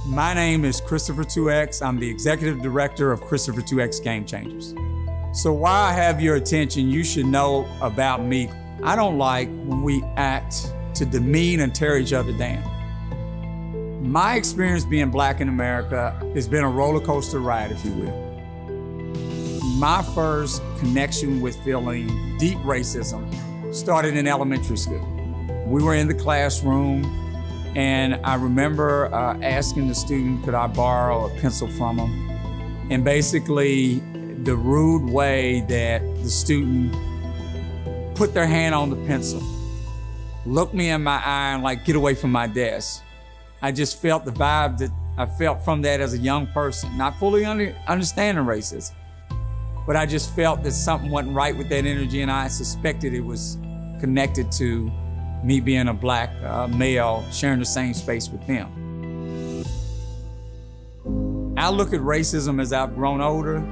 My name is Christopher 2X. I'm the Executive Director of Christopher 2X Game Changers. So while I have your attention, you should know about me. I don't like when we act to demean and tear each other down. My experience being Black in America has been a roller coaster ride, if you will. My first connection with feeling deep racism started in elementary school. We were in the classroom, and I remember asking the student, could I borrow a pencil from him? And basically, the rude way that the student put their hand on the pencil, looked me in my eye and like, get away from my desk. I just felt the vibe that I felt from that as a young person, not fully understanding racism, but I just felt that something wasn't right with that energy, and I suspected it was connected to me being a Black male sharing the same space with them. I look at racism as I've grown older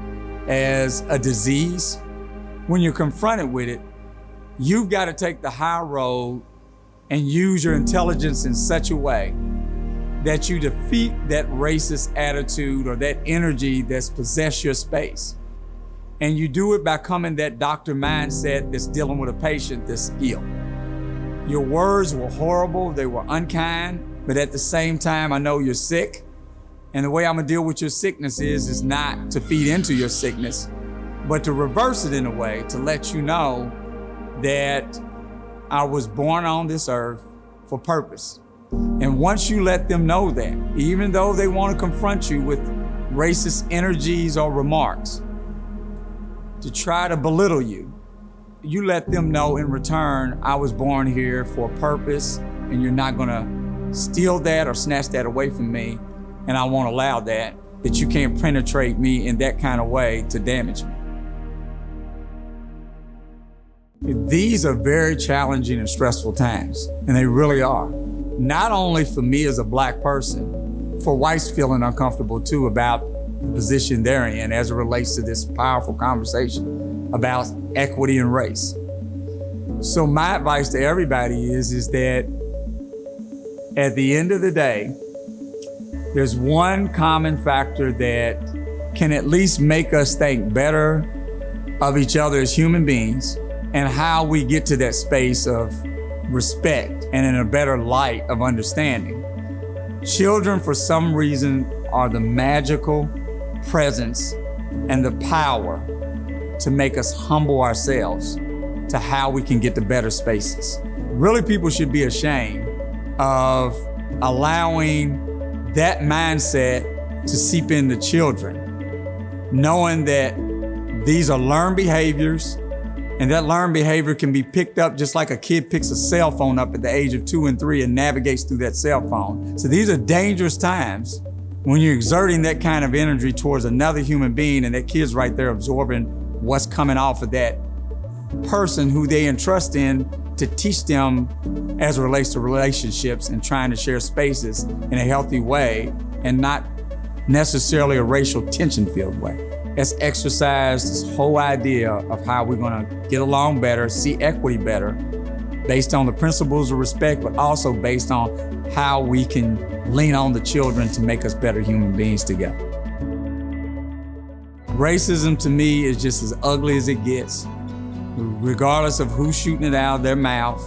as a disease. When you're confronted with it, you've got to take the high road and use your intelligence in such a way that you defeat that racist attitude or that energy that's possessed your space. And you do it by coming that doctor mindset that's dealing with a patient that's ill. Your words were horrible, they were unkind, but at the same time, I know you're sick. And the way I'm gonna deal with your sickness is not to feed into your sickness, but to reverse it in a way to let you know that I was born on this earth for purpose. And once you let them know that, even though they want to confront you with racist energies or remarks, to try to belittle you, you let them know in return, I was born here for a purpose, and you're not gonna steal that or snatch that away from me, and I won't allow that you can't penetrate me in that kind of way to damage me. These are very challenging and stressful times, and they really are. Not only for me as a Black person, for whites feeling uncomfortable too about the position they're in as it relates to this powerful conversation about equity and race. So my advice to everybody is that at the end of the day, there's one common factor that can at least make us think better of each other as human beings and how we get to that space of respect and in a better light of understanding. Children, for some reason, are the magical presence and the power to make us humble ourselves to how we can get to better spaces. Really, people should be ashamed of allowing that mindset to seep into children, knowing that these are learned behaviors, and that learned behavior can be picked up just like a kid picks a cell phone up at the age of 2 and 3 and navigates through that cell phone. So these are dangerous times when you're exerting that kind of energy towards another human being, and that kid's right there absorbing what's coming off of that person who they entrust in to teach them as it relates to relationships and trying to share spaces in a healthy way and not necessarily a racial tension-filled way. Let's exercise this whole idea of how we're gonna get along better, see equity better, based on the principles of respect, but also based on how we can lean on the children to make us better human beings together. Racism to me is just as ugly as it gets, regardless of who's shooting it out of their mouth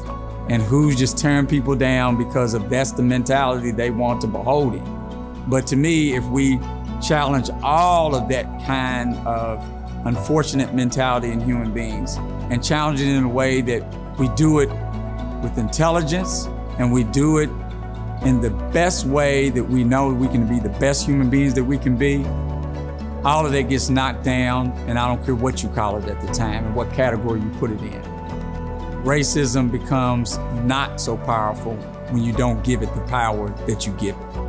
and who's just tearing people down because of that's the mentality they want to behold in. But to me, if we challenge all of that kind of unfortunate mentality in human beings and challenge it in a way that we do it with intelligence and we do it in the best way that we know we can be the best human beings that we can be, all of that gets knocked down, and I don't care what you call it at the time and what category you put it in. Racism becomes not so powerful when you don't give it the power that you give it.